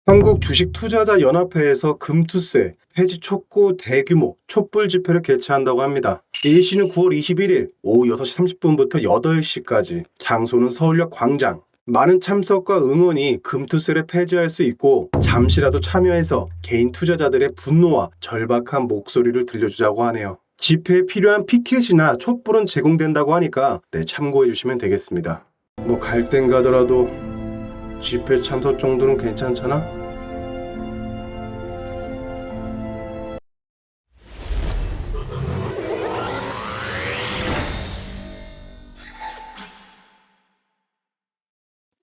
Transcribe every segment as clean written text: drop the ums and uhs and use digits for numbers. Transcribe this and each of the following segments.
한국주식투자자연합회에서 금투세, 폐지 촉구 대규모 촛불 집회를 개최한다고 합니다. 일시는 9월 21일 오후 6시 30분부터 8시까지, 장소는 서울역 광장. 많은 참석과 응원이 금투세를 폐지할 수 있고 잠시라도 참여해서 개인 투자자들의 분노와 절박한 목소리를 들려주자고 하네요. 집회에 필요한 피켓이나 촛불은 제공된다고 하니까 참고해 주시면 되겠습니다. 뭐 갈 땐 가더라도 집회 참석 정도는 괜찮잖아?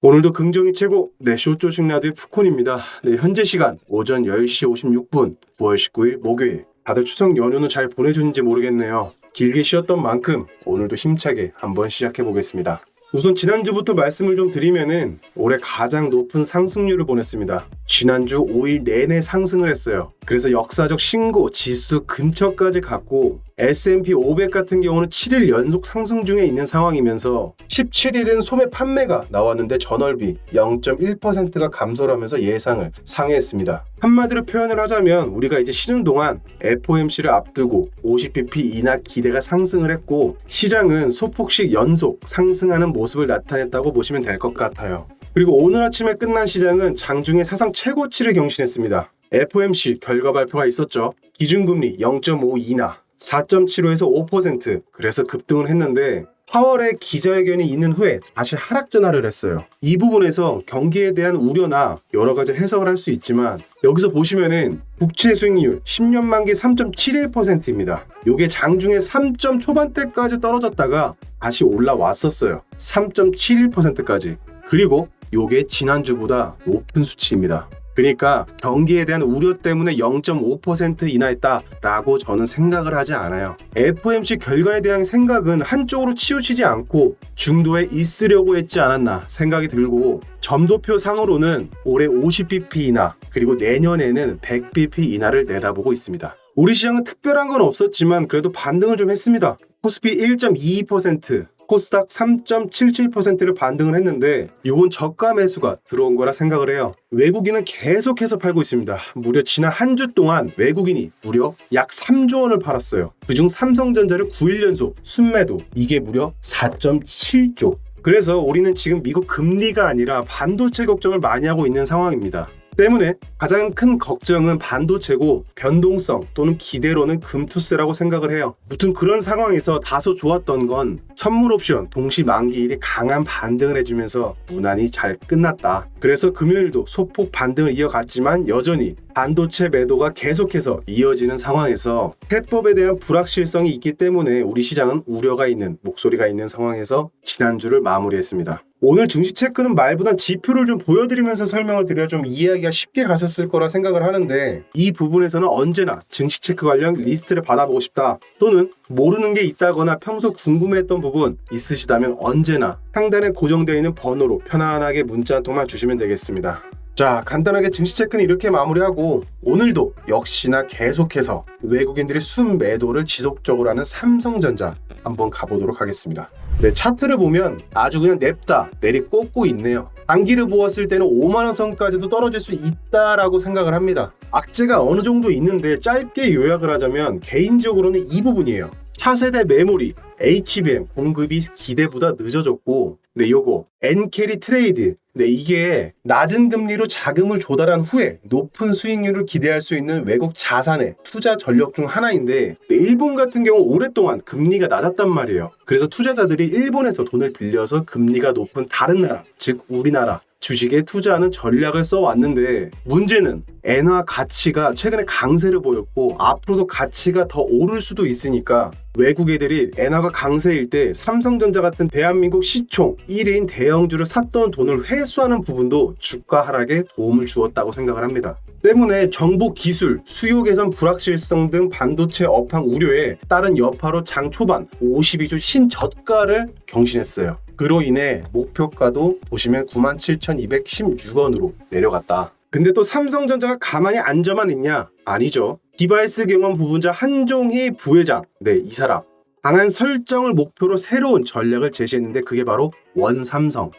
오늘도 긍정이 최고. 쇼조식 라디오의 푸콘입니다. 현재 시간 오전 10시 56분 9월 19일 목요일. 다들 추석 연휴는 잘 보내셨는지 모르겠네요. 길게 쉬었던 만큼 오늘도 힘차게 한번 시작해 보겠습니다. 우선 지난주부터 말씀을 좀 드리면은 올해 가장 높은 상승률을 보냈습니다. 지난주 5일 내내 상승을 했어요. 그래서 역사적 신고 지수 근처까지 갔고 S&P 500 같은 경우는 7일 연속 상승 중에 있는 상황이면서 17일은 소매 판매가 나왔는데 전월비 0.1%가 감소를 하면서 예상을 상회했습니다. 한마디로 표현을 하자면 우리가 이제 쉬는 동안 FOMC를 앞두고 50bp 이나 기대가 상승을 했고 시장은 소폭씩 연속 상승하는 모습을 나타냈다고 보시면 될 것 같아요. 그리고 오늘 아침에 끝난 시장은 장중에 사상 최고치를 경신했습니다. FOMC 결과 발표가 있었죠. 기준금리 0.5 인하 4.75에서 5%, 그래서 급등을 했는데 8월에 기자회견이 있는 후에 다시 하락 전환을 했어요. 이 부분에서 경기에 대한 우려나 여러 가지 해석을 할 수 있지만 여기서 보시면은 국채 수익률 10년 만기 3.71%입니다. 요게 장중에 3점 초반대까지 떨어졌다가 다시 올라왔었어요. 3.71%까지. 그리고 요게 지난주보다 높은 수치입니다. 그러니까 경기에 대한 우려 때문에 0.5% 인하했다라고 저는 생각을 하지 않아요. FOMC 결과에 대한 생각은 한쪽으로 치우치지 않고 중도에 있으려고 했지 않았나 생각이 들고 점도표 상으로는 올해 50bp 인하 그리고 내년에는 100bp 인하를 내다보고 있습니다. 우리 시장은 특별한 건 없었지만 그래도 반등을 좀 했습니다. 코스피 1.22%, 코스닥 3.77%를 반등을 했는데 이건 저가 매수가 들어온 거라 생각을 해요. 외국인은 계속해서 팔고 있습니다. 무려 지난 한 주 동안 외국인이 무려 약 3조 원을 팔았어요. 그중 삼성전자를 9일 연속 순매도, 이게 무려 4.7조. 그래서 우리는 지금 미국 금리가 아니라 반도체 걱정을 많이 하고 있는 상황입니다. 때문에 가장 큰 걱정은 반도체고 변동성 또는 기대로는 금투세라고 생각을 해요. 무튼 그런 상황에서 다소 좋았던 건 선물 옵션 동시 만기일이 강한 반등을 해주면서 무난히 잘 끝났다. 그래서 금요일도 소폭 반등을 이어갔지만 여전히 반도체 매도가 계속해서 이어지는 상황에서 해법에 대한 불확실성이 있기 때문에 우리 시장은 우려가 있는 목소리가 있는 상황에서 지난주를 마무리했습니다. 오늘 증시 체크는 말보단 지표를 좀 보여드리면서 설명을 드려야 좀 이해하기가 쉽게 가셨을 거라 생각을 하는데 이 부분에서는 언제나 증시 체크 관련 리스트를 받아보고 싶다 또는 모르는 게 있다거나 평소 궁금했던 부분 있으시다면 언제나 상단에 고정되어 있는 번호로 편안하게 문자 한 통만 주시면 되겠습니다. 자, 간단하게 증시 체크는 이렇게 마무리하고 오늘도 역시나 계속해서 외국인들이 순매도를 지속적으로 하는 삼성전자 한번 가보도록 하겠습니다. 차트를 보면 아주 그냥 냅다 내리꽂고 있네요. 단기를 보았을 때는 5만원 선까지도 떨어질 수 있다라고 생각을 합니다. 악재가 어느 정도 있는데 짧게 요약을 하자면 개인적으로는 이 부분이에요. 차세대 메모리, HBM 공급이 기대보다 늦어졌고 요거 엔캐리 트레이드 이게 낮은 금리로 자금을 조달한 후에 높은 수익률을 기대할 수 있는 외국 자산의 투자 전력 중 하나인데 일본 같은 경우 오랫동안 금리가 낮았단 말이에요. 그래서 투자자들이 일본에서 돈을 빌려서 금리가 높은 다른 나라, 즉 우리나라 주식에 투자하는 전략을 써왔는데 문제는 엔화 가치가 최근에 강세를 보였고 앞으로도 가치가 더 오를 수도 있으니까 외국 애들이 엔화가 강세일 때 삼성전자 같은 대한민국 시총 1위인 대형주를 샀던 돈을 회수하는 부분도 주가 하락에 도움을 주었다고 생각을 합니다. 때문에 정보 기술, 수요 개선 불확실성 등 반도체 업황 우려에 따른 여파로 장 초반 52주 신저가를 경신했어요. 그로 인해 목표가도 보시면 97,216원으로 내려갔다. 근데 또 삼성전자가 가만히 앉아만 있냐? 아니죠. 디바이스 경험 부분자 한종희 부회장, 이 사람 강한 설정을 목표로 새로운 전략을 제시했는데 그게 바로 원삼성.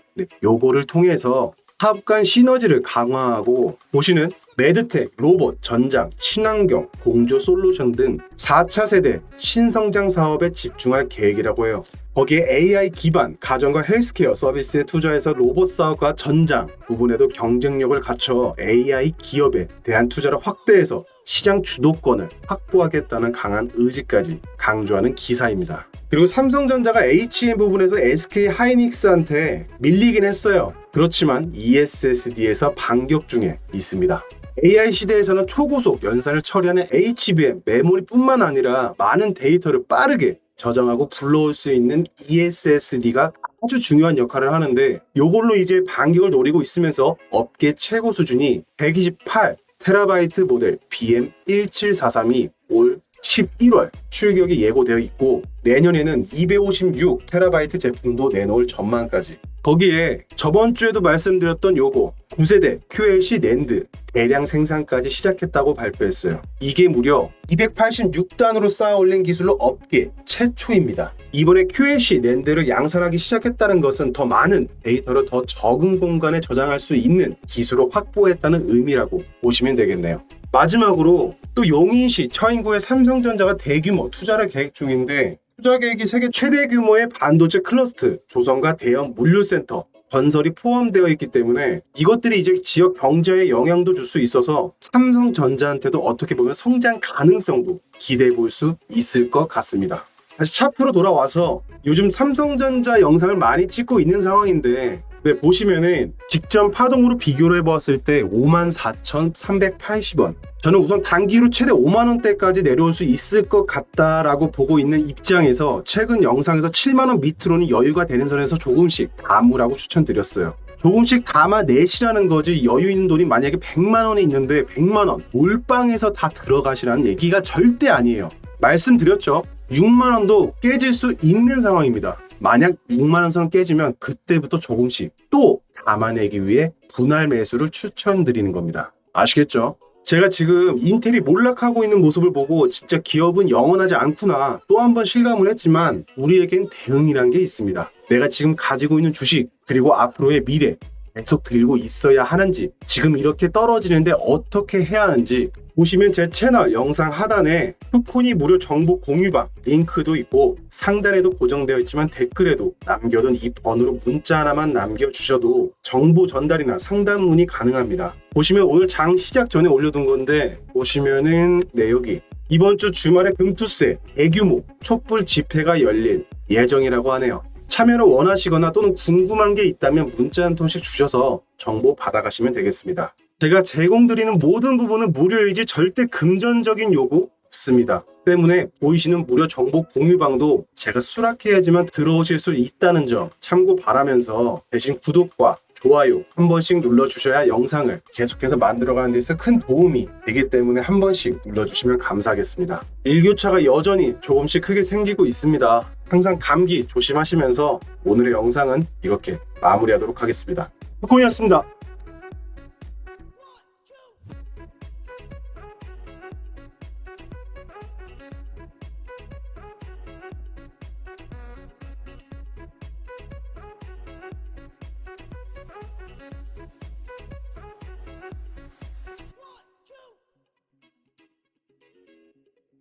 요거를 통해서 사업 간 시너지를 강화하고 보시는 메드텍, 로봇, 전장, 친환경, 공조 솔루션 등 4차 세대 신성장 사업에 집중할 계획이라고 해요. 거기에 AI 기반 가전과 헬스케어 서비스에 투자해서 로봇 사업과 전장 부분에도 경쟁력을 갖춰 AI 기업에 대한 투자를 확대해서 시장 주도권을 확보하겠다는 강한 의지까지 강조하는 기사입니다. 그리고 삼성전자가 HM 부분에서 SK 하이닉스한테 밀리긴 했어요. 그렇지만 ESSD에서 반격 중에 있습니다. AI 시대에서는 초고속 연산을 처리하는 HBM 메모리뿐만 아니라 많은 데이터를 빠르게 저장하고 불러올 수 있는 ESSD가 아주 중요한 역할을 하는데 이걸로 이제 반격을 노리고 있으면서 업계 최고 수준이 128TB 모델 BM1743이 올 11월 출격이 예고되어 있고 내년에는 256TB 제품도 내놓을 전망까지. 거기에 저번 주에도 말씀드렸던 요거 9세대 QLC 낸드 대량 생산까지 시작했다고 발표했어요. 이게 무려 286단으로 쌓아 올린 기술로 업계 최초입니다. 이번에 QLC 낸드를 양산하기 시작했다는 것은 더 많은 데이터를 더 적은 공간에 저장할 수 있는 기술을 확보했다는 의미라고 보시면 되겠네요. 마지막으로 또 용인시 처인구에 삼성전자가 대규모 투자를 계획 중인데 투자 계획이 세계 최대 규모의 반도체 클러스터 조성과 대형 물류센터 건설이 포함되어 있기 때문에 이것들이 이제 지역 경제에 영향도 줄 수 있어서 삼성전자한테도 어떻게 보면 성장 가능성도 기대해 볼 수 있을 것 같습니다. 다시 차트로 돌아와서 요즘 삼성전자 영상을 많이 찍고 있는 상황인데 보시면은 직전 파동으로 비교를 해보았을 때 54,380원. 저는 우선 단기로 최대 5만원대까지 내려올 수 있을 것 같다라고 보고 있는 입장에서 최근 영상에서 7만원 밑으로는 여유가 되는 선에서 조금씩 담으라고 추천드렸어요. 조금씩 담아내시라는 거지 여유 있는 돈이 만약에 100만원에 있는데 100만원 몰빵해서 다 들어가시라는 얘기가 절대 아니에요. 말씀드렸죠. 6만원도 깨질 수 있는 상황입니다. 만약 6만원 선 깨지면 그때부터 조금씩 또 담아내기 위해 분할 매수를 추천드리는 겁니다. 아시겠죠? 제가 지금 인텔이 몰락하고 있는 모습을 보고 진짜 기업은 영원하지 않구나 또 한 번 실감을 했지만 우리에겐 대응이란 게 있습니다. 내가 지금 가지고 있는 주식 그리고 앞으로의 미래 계속 들고 있어야 하는지 지금 이렇게 떨어지는데 어떻게 해야 하는지 보시면 제 채널 영상 하단에 푸콘이 무료 정보 공유방 링크도 있고 상단에도 고정되어 있지만 댓글에도 남겨둔 이 번호로 문자 하나만 남겨주셔도 정보 전달이나 상담 문의 가능합니다. 보시면 오늘 장 시작 전에 올려둔 건데 보시면은 여기 이번 주 주말에 금투세 대규모 촛불 집회가 열릴 예정이라고 하네요. 참여를 원하시거나 또는 궁금한 게 있다면 문자 한 통씩 주셔서 정보 받아가시면 되겠습니다. 제가 제공드리는 모든 부분은 무료이지 절대 금전적인 요구 없습니다. 때문에 보이시는 무료 정보 공유방도 제가 수락해야지만 들어오실 수 있다는 점 참고 바라면서 대신 구독과 좋아요 한 번씩 눌러주셔야 영상을 계속해서 만들어가는 데 있어 큰 도움이 되기 때문에 한 번씩 눌러주시면 감사하겠습니다. 일교차가 여전히 조금씩 크게 생기고 있습니다. 항상 감기 조심하시면서 오늘의 영상은 이렇게 마무리하도록 하겠습니다. 푸콘이었습니다.